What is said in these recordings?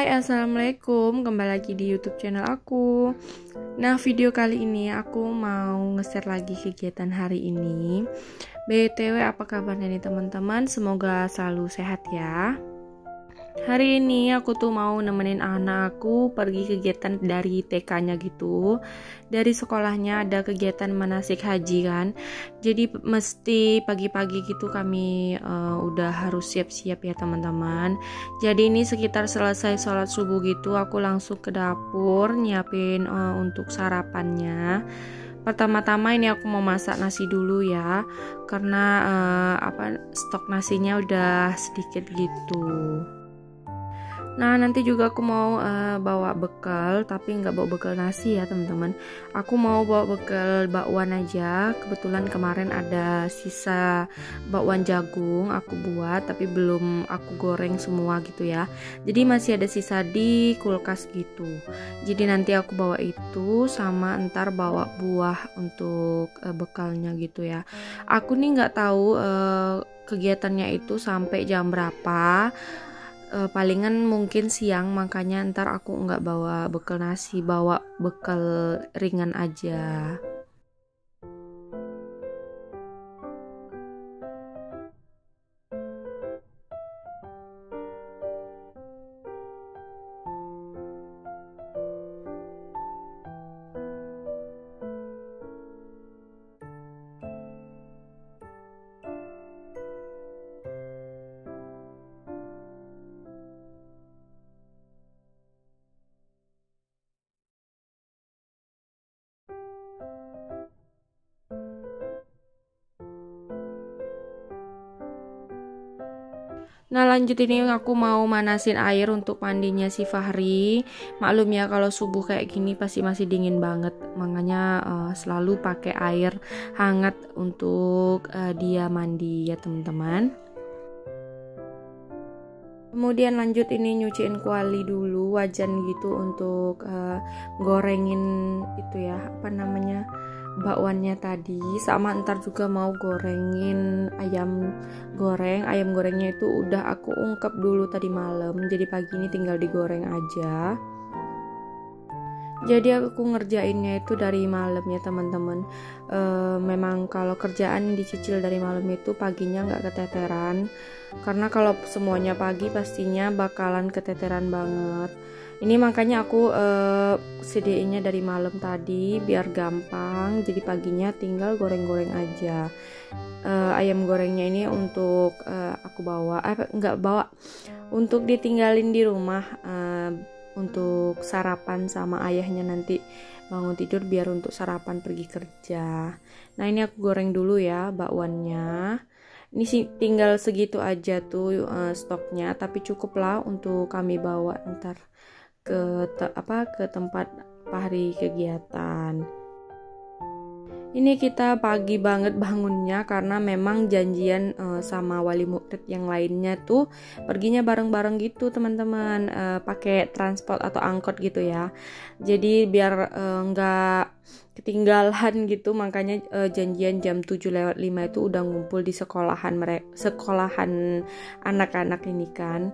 Hai, assalamualaikum. Kembali lagi di YouTube channel aku. Nah, video kali ini aku mau nge-share lagi kegiatan hari ini. BTW, apa kabarnya nih teman-teman? Semoga selalu sehat ya. Hari ini aku tuh mau nemenin anak aku pergi kegiatan dari TK-nya gitu. Dari sekolahnya ada kegiatan manasik haji kan. Jadi mesti pagi-pagi gitu kami udah harus siap-siap ya teman-teman. Jadi ini sekitar selesai sholat subuh gitu aku langsung ke dapur nyiapin untuk sarapannya. Pertama-tama ini aku mau masak nasi dulu ya. Karena stok nasinya udah sedikit gitu. Nah, nanti juga aku mau bawa bekal, tapi nggak bawa bekal nasi ya teman-teman. Aku mau bawa bekal bakwan aja. Kebetulan kemarin ada sisa bakwan jagung aku buat, tapi belum aku goreng semua gitu ya. Jadi masih ada sisa di kulkas gitu. Jadi nanti aku bawa itu sama ntar bawa buah untuk bekalnya gitu ya. Aku nih nggak tahu kegiatannya itu sampai jam berapa. Palingan mungkin siang, makanya ntar aku nggak bawa bekal nasi, bawa bekal ringan aja. Nah, lanjut ini aku mau manasin air untuk mandinya si Fahri. Maklum ya kalau subuh kayak gini pasti masih dingin banget. Makanya selalu pakai air hangat untuk dia mandi ya teman-teman. Kemudian lanjut ini nyuciin kuali dulu, wajan gitu untuk gorengin itu ya, bakwannya tadi. Sama ntar juga mau gorengin ayam goreng. Ayam gorengnya itu udah aku ungkep dulu tadi malam, jadi pagi ini tinggal digoreng aja. Jadi aku ngerjainnya itu dari malam ya teman-teman. Memang kalau kerjaan dicicil dari malam itu paginya nggak keteteran. Karena kalau semuanya pagi pastinya bakalan keteteran banget. Ini makanya aku sediainnya dari malam tadi biar gampang. Jadi paginya tinggal goreng-goreng aja. Ayam gorengnya ini untuk aku bawa, nggak bawa, untuk ditinggalin di rumah. Untuk sarapan sama ayahnya nanti bangun tidur biar untuk sarapan pergi kerja. Nah, ini aku goreng dulu ya bakwannya. Ini sih tinggal segitu aja tuh stoknya, tapi cukup lah untuk kami bawa ntar ke tempat hari kegiatan. Ini kita pagi banget bangunnya karena memang janjian sama wali murid yang lainnya tuh perginya bareng-bareng gitu teman-teman, pakai transport atau angkot gitu ya. Jadi biar nggak ketinggalan gitu, makanya janjian jam 7:05 itu udah ngumpul di sekolahan anak-anak ini kan.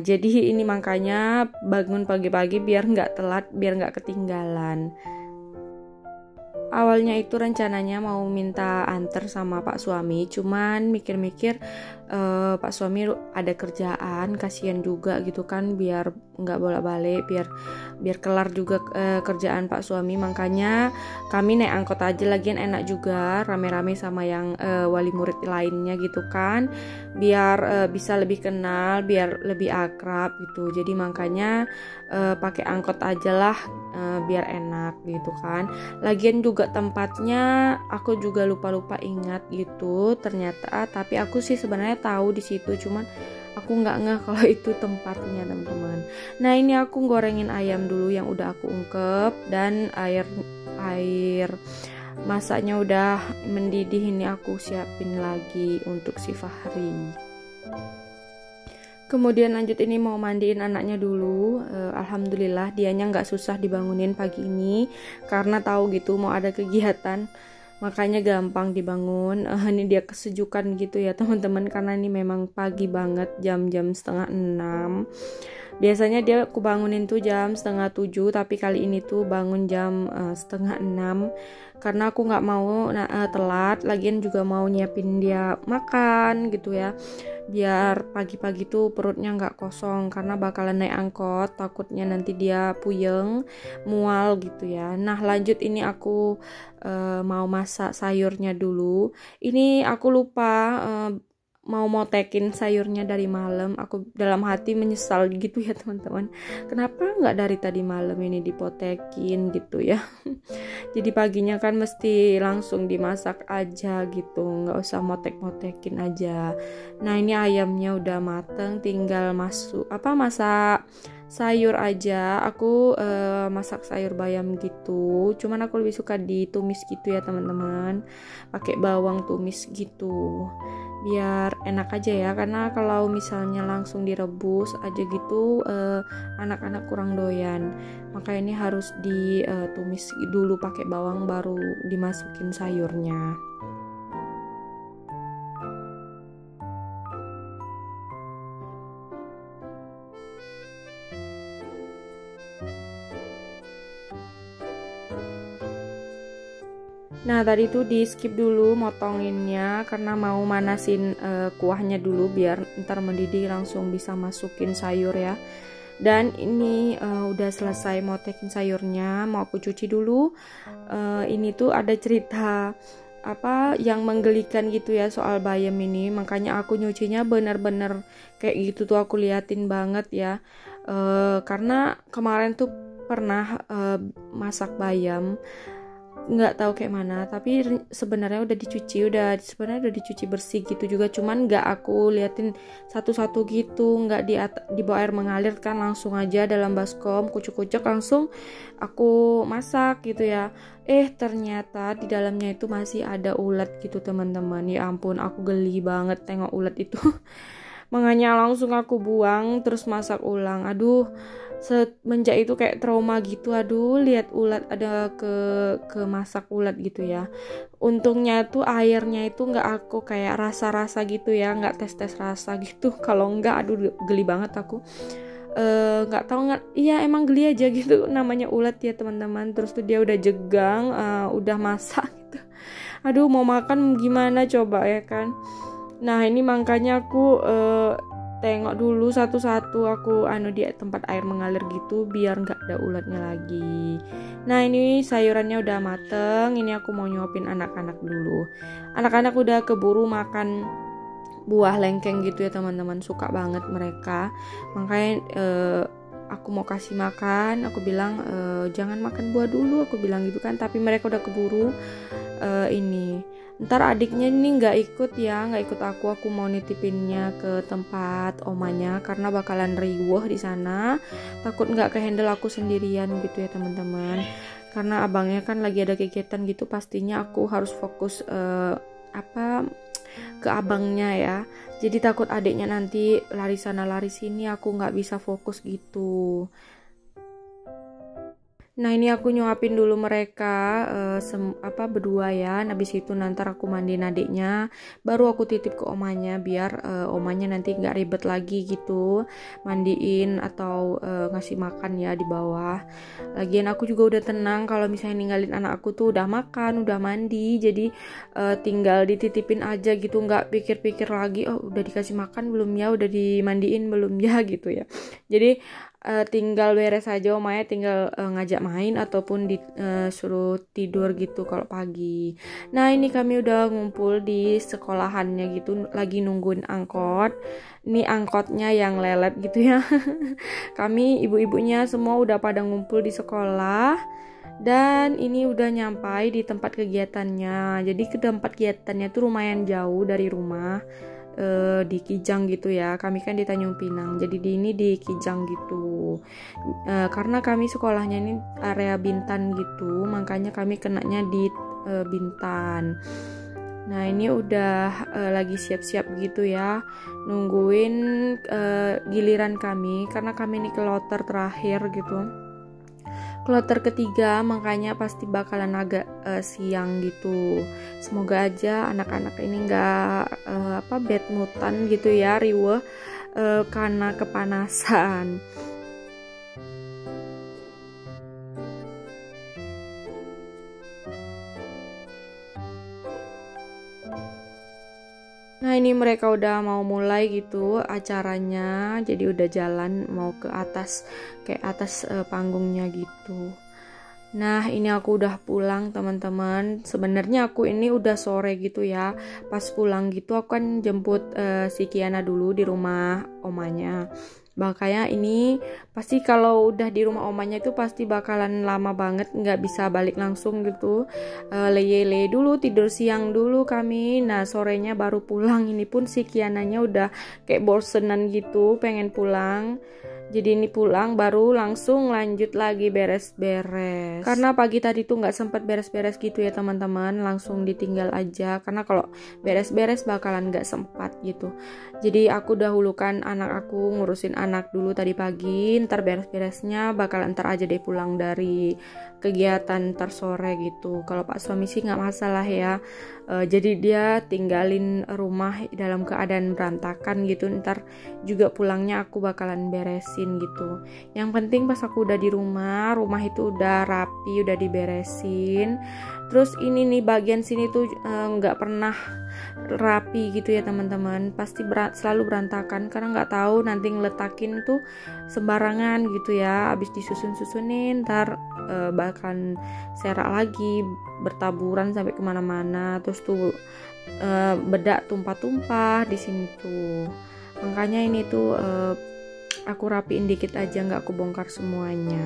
Jadi ini makanya bangun pagi-pagi biar nggak telat, biar nggak ketinggalan. Awalnya itu rencananya mau minta anter sama Pak Suami, cuman mikir-mikir Pak Suami ada kerjaan, kasihan juga gitu kan, biar nggak bolak-balik, biar kelar juga kerjaan Pak Suami. Makanya kami naik angkot aja, lagian enak juga rame-rame sama yang wali murid lainnya gitu kan, biar bisa lebih kenal, biar lebih akrab gitu. Jadi makanya pakai angkot aja lah, biar enak gitu kan. Lagian juga tempatnya aku juga lupa ingat gitu ternyata, tapi aku sih sebenarnya tahu di situ, cuman aku nggak ngeh kalau itu tempatnya teman-teman. Nah, ini aku gorengin ayam dulu yang udah aku ungkep, dan air masaknya udah mendidih. Ini aku siapin lagi untuk si Fahri. Kemudian lanjut ini mau mandiin anaknya dulu. Alhamdulillah dianya nggak susah dibangunin pagi ini karena tahu gitu mau ada kegiatan, makanya gampang dibangun. Ini dia kesejukan gitu ya teman-teman, karena ini memang pagi banget, jam-jam 5:30. Biasanya dia aku bangunin tuh jam 6:30, tapi kali ini tuh bangun jam 5:30 karena aku nggak mau telat. Lagian juga mau nyiapin dia makan gitu ya, biar pagi-pagi tuh perutnya nggak kosong karena bakalan naik angkot, takutnya nanti dia puyeng, mual gitu ya. Nah lanjut, ini aku mau masak sayurnya dulu. Ini aku lupa mau motekin sayurnya dari malam. Aku dalam hati menyesal gitu ya teman-teman, kenapa nggak dari tadi malam ini dipotekin gitu ya. Jadi paginya kan mesti langsung dimasak aja gitu, nggak usah motek-motekin aja. Nah ini ayamnya udah mateng, tinggal masak sayur aja. Aku masak sayur bayam gitu, cuman aku lebih suka ditumis gitu ya teman-teman, pakai bawang tumis gitu biar enak aja ya, karena kalau misalnya langsung direbus aja gitu anak-anak kurang doyan. Maka ini harus ditumis dulu pakai bawang baru dimasukin sayurnya. Nah tadi tuh di skip dulu motonginnya karena mau manasin kuahnya dulu biar ntar mendidih langsung bisa masukin sayur ya. Dan ini udah selesai motekin sayurnya, mau aku cuci dulu. Ini tuh ada cerita apa yang menggelikan gitu ya soal bayam ini, makanya aku nyucinya bener-bener kayak gitu tuh aku liatin banget ya. Karena kemarin tuh pernah masak bayam, nggak tahu kayak mana, tapi sebenarnya udah dicuci bersih gitu juga, cuman nggak aku liatin satu-satu gitu, nggak di bawah air mengalir kan, langsung aja dalam baskom kucuk-kucuk langsung aku masak gitu ya. Ternyata di dalamnya itu masih ada ulat gitu teman-teman. Ya ampun, aku geli banget tengok ulat itu. Makanya langsung aku buang terus masak ulang. Aduh, semenjak itu kayak trauma gitu. Aduh, lihat ulat, ada ke masak ulat gitu ya. Untungnya tuh airnya itu nggak aku kayak rasa-rasa gitu ya, nggak tes rasa gitu. Kalau nggak, aduh geli banget aku. Nggak tahu, nggak, iya emang geli aja gitu, namanya ulat ya teman-teman. Terus tuh dia udah jegang, udah masak gitu. Aduh, mau makan gimana coba ya kan. Nah ini makanya aku tengok dulu satu-satu, aku di tempat air mengalir gitu biar nggak ada ulatnya lagi. Nah ini sayurannya udah mateng, ini aku mau nyuapin anak-anak dulu. Anak-anak udah keburu makan buah lengkeng gitu ya teman-teman, suka banget mereka. Makanya aku mau kasih makan, aku bilang jangan makan buah dulu, aku bilang gitu kan, tapi mereka udah keburu ini. Ntar adiknya ini nggak ikut aku mau nitipinnya ke tempat omanya karena bakalan riweh di sana, takut nggak kehandle aku sendirian gitu ya teman-teman. Karena abangnya kan lagi ada kegiatan gitu, pastinya aku harus fokus ke abangnya ya. Jadi takut adiknya nanti lari sana lari sini, aku nggak bisa fokus gitu. Nah ini aku nyuapin dulu mereka berdua ya. Habis itu nanti aku mandiin adiknya, baru aku titip ke omanya biar omanya nanti nggak ribet lagi gitu mandiin atau ngasih makan ya di bawah. Lagian aku juga udah tenang kalau misalnya ninggalin anak aku tuh udah makan, udah mandi, jadi tinggal dititipin aja gitu, nggak pikir-pikir lagi udah dikasih makan belum ya, udah dimandiin belum ya gitu ya. Jadi tinggal beres aja, omanya tinggal ngajak main ataupun suruh tidur gitu kalau pagi. Nah ini kami udah ngumpul di sekolahannya gitu, lagi nungguin angkot. Ini angkotnya yang lelet gitu ya. Kami ibu-ibunya semua udah pada ngumpul di sekolah. Dan ini udah nyampai di tempat kegiatannya. Jadi ke tempat kegiatannya tuh lumayan jauh dari rumah, di Kijang gitu ya. Kami kan di Tanjung Pinang, jadi di Kijang gitu. Karena kami sekolahnya ini area Bintan gitu, makanya kami kenanya di Bintan. Nah ini udah lagi siap-siap gitu ya, nungguin giliran kami, karena kami ini kloter terakhir gitu, kloter ketiga, makanya pasti bakalan agak siang gitu. Semoga aja anak-anak ini nggak bad moodan gitu ya, riweh karena kepanasan. Nah ini mereka udah mau mulai gitu acaranya, jadi udah jalan mau ke atas, kayak atas panggungnya gitu. Nah ini aku udah pulang teman-teman. Sebenarnya aku ini udah sore gitu ya. Pas pulang gitu aku kan jemput si Kiana dulu di rumah omanya. Makanya ini pasti kalau udah di rumah omanya itu pasti bakalan lama banget, nggak bisa balik langsung gitu. Leye-leye dulu, tidur siang dulu kami. Nah sorenya baru pulang. Ini pun si Kiananya udah kayak bosenan gitu, pengen pulang. Jadi ini pulang baru langsung lanjut lagi beres-beres. Karena pagi tadi tuh nggak sempet beres-beres gitu ya teman-teman, langsung ditinggal aja. Karena kalau beres-beres bakalan nggak sempat gitu. Jadi aku dahulukan anak aku, ngurusin anak dulu tadi pagi. Ntar beres-beresnya bakalan ntar aja deh pulang dari kegiatan ntar sore gitu. Kalau Pak suami sih nggak masalah ya. Jadi dia tinggalin rumah dalam keadaan berantakan gitu, ntar juga pulangnya aku bakalan beresin gitu. Yang penting pas aku udah di rumah itu udah rapi, udah diberesin. Terus ini nih bagian sini tuh nggak pernah rapi gitu ya teman-teman, pasti selalu berantakan karena nggak tahu nanti ngeletakin tuh sembarangan gitu ya. Abis disusun-susunin ntar bahkan serak lagi, bertaburan sampai kemana-mana. Terus tuh bedak tumpah-tumpah di sini tuh. Makanya ini tuh aku rapiin dikit aja, nggak aku bongkar semuanya.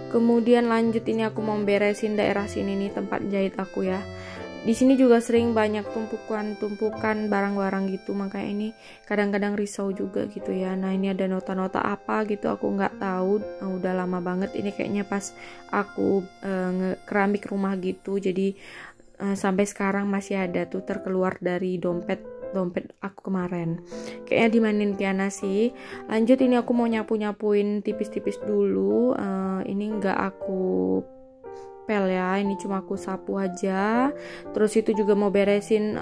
Kemudian lanjut ini aku mau beresin daerah sini nih, tempat jahit aku ya. Di sini juga sering banyak tumpukan barang-barang gitu, makanya ini kadang-kadang risau juga gitu ya. Nah ini ada nota-nota apa gitu, aku nggak tahu, udah lama banget. Ini kayaknya pas aku keramik rumah gitu, jadi sampai sekarang masih ada tuh terkeluar dari dompet aku kemarin. Kayaknya dimainin Kiana sih. Lanjut ini aku mau nyapu-nyapuin tipis-tipis dulu. Ini nggak aku pel ya, ini cuma aku sapu aja. Terus itu juga mau beresin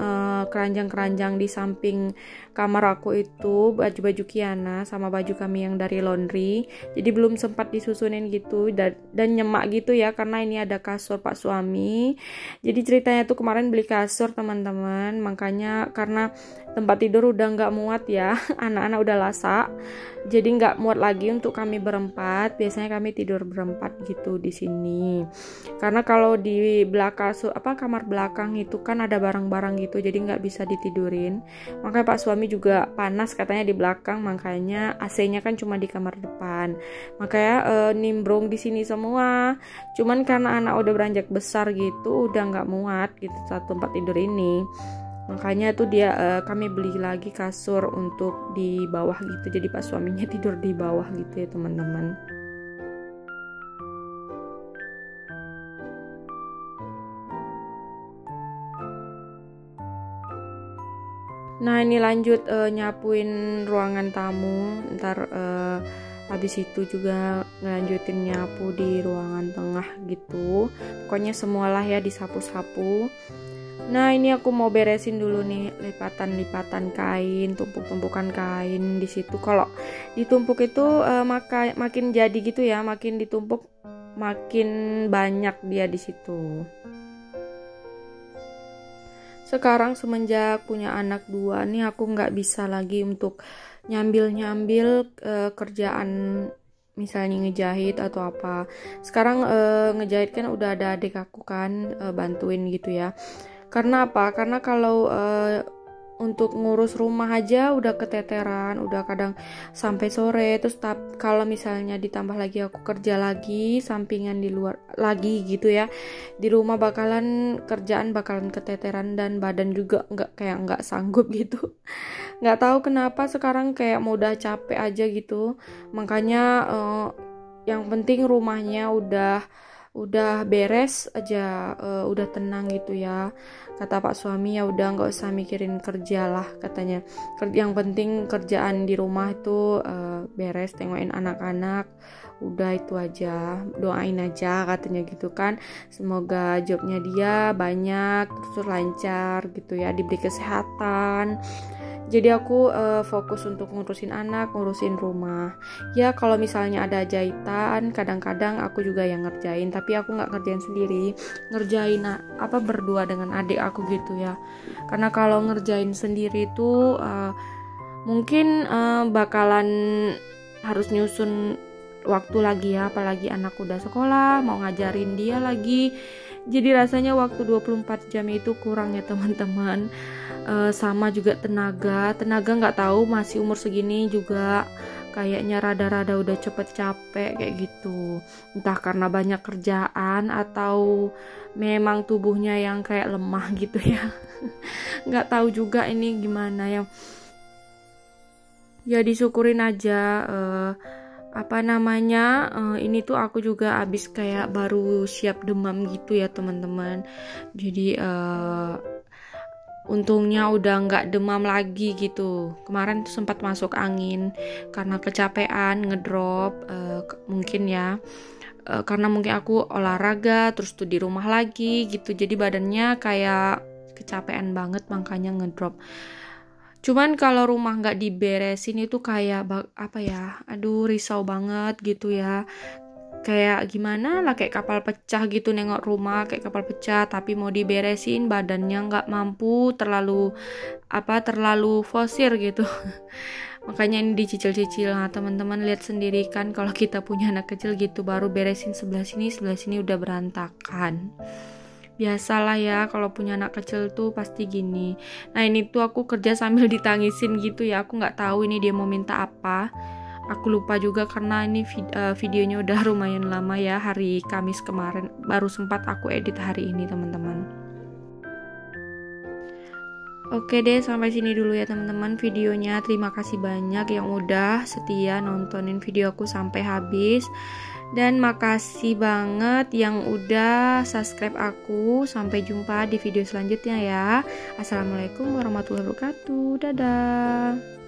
keranjang-keranjang di samping kamar aku itu, baju-baju Kiana sama baju kami yang dari laundry. Jadi belum sempat disusunin gitu dan nyemak gitu ya, karena ini ada kasur Pak suami. Jadi ceritanya tuh kemarin beli kasur teman-teman, makanya karena tempat tidur udah nggak muat ya, anak-anak udah lasak, jadi nggak muat lagi untuk kami berempat. Biasanya kami tidur berempat gitu di sini. Karena kalau di belakang kamar belakang itu kan ada barang-barang gitu, jadi nggak bisa ditidurin. Makanya Pak suami juga panas katanya di belakang, makanya AC-nya kan cuma di kamar depan. Makanya nimbrung di sini semua. Cuman karena anak udah beranjak besar gitu, udah nggak muat gitu satu tempat tidur ini. Makanya tuh kami beli lagi kasur untuk di bawah gitu. Jadi Pak suaminya tidur di bawah gitu ya teman-teman. Nah ini lanjut nyapuin ruangan tamu. Ntar habis itu juga ngelanjutin nyapu di ruangan tengah gitu. Pokoknya semualah ya disapu-sapu. Nah ini aku mau beresin dulu nih lipatan-lipatan kain, tumpuk-tumpukan kain di situ. Kalau ditumpuk itu makin jadi gitu ya, makin ditumpuk makin banyak dia di situ. Sekarang semenjak punya anak 2 nih aku nggak bisa lagi untuk nyambil kerjaan misalnya ngejahit atau apa. Sekarang ngejahit kan udah ada adik aku kan bantuin gitu ya. Karena apa? Karena kalau untuk ngurus rumah aja udah keteteran, udah kadang sampai sore. Terus kalau misalnya ditambah lagi aku kerja lagi sampingan di luar lagi gitu ya, di rumah kerjaan bakalan keteteran dan badan juga nggak sanggup gitu. Nggak tahu kenapa sekarang kayak mau udah capek aja gitu. Makanya yang penting rumahnya udah beres aja, udah tenang gitu ya. Kata Pak suami ya udah nggak usah mikirin kerja lah katanya. Yang penting kerjaan di rumah itu beres, tengokin anak-anak, udah itu aja, doain aja katanya gitu kan. Semoga jobnya dia banyak terus lancar gitu ya, diberi kesehatan. Jadi aku fokus untuk ngurusin anak, ngurusin rumah. Ya kalau misalnya ada jahitan, kadang-kadang aku juga yang ngerjain. Tapi aku nggak ngerjain sendiri, ngerjain berdua dengan adik aku gitu ya. Karena kalau ngerjain sendiri itu mungkin bakalan harus nyusun waktu lagi ya. Apalagi anak udah sekolah, mau ngajarin dia lagi. Jadi rasanya waktu 24 jam itu kurang ya teman-teman. Sama juga tenaga nggak tahu masih umur segini juga kayaknya rada-rada udah cepet capek kayak gitu, entah karena banyak kerjaan atau memang tubuhnya yang kayak lemah gitu ya. Nggak tahu juga ini gimana ya disyukurin aja. Ini tuh aku juga abis kayak baru siap demam gitu ya teman-teman. Jadi untungnya udah nggak demam lagi gitu. Kemarin tuh sempat masuk angin karena kecapean ngedrop, mungkin ya karena mungkin aku olahraga terus tuh di rumah lagi gitu, jadi badannya kayak kecapean banget makanya ngedrop. Cuman kalau rumah nggak diberesin itu kayak risau banget gitu ya. Kayak gimana lah, kayak kapal pecah gitu, nengok rumah kayak kapal pecah, tapi mau diberesin badannya nggak mampu, terlalu fosir gitu. Makanya ini dicicil-cicil. Nah teman-teman lihat sendiri kan, kalau kita punya anak kecil gitu baru beresin sebelah sini udah berantakan. Biasalah ya kalau punya anak kecil tuh pasti gini. Nah ini tuh aku kerja sambil ditangisin gitu ya, aku nggak tahu ini dia mau minta apa. Aku lupa juga karena ini videonya udah lumayan lama ya, hari Kamis kemarin baru sempat aku edit hari ini teman-teman. Oke deh, sampai sini dulu ya teman-teman videonya. Terima kasih banyak yang udah setia nontonin video aku sampai habis. Dan makasih banget yang udah subscribe aku. Sampai jumpa di video selanjutnya ya. Assalamualaikum warahmatullahi wabarakatuh. Dadah.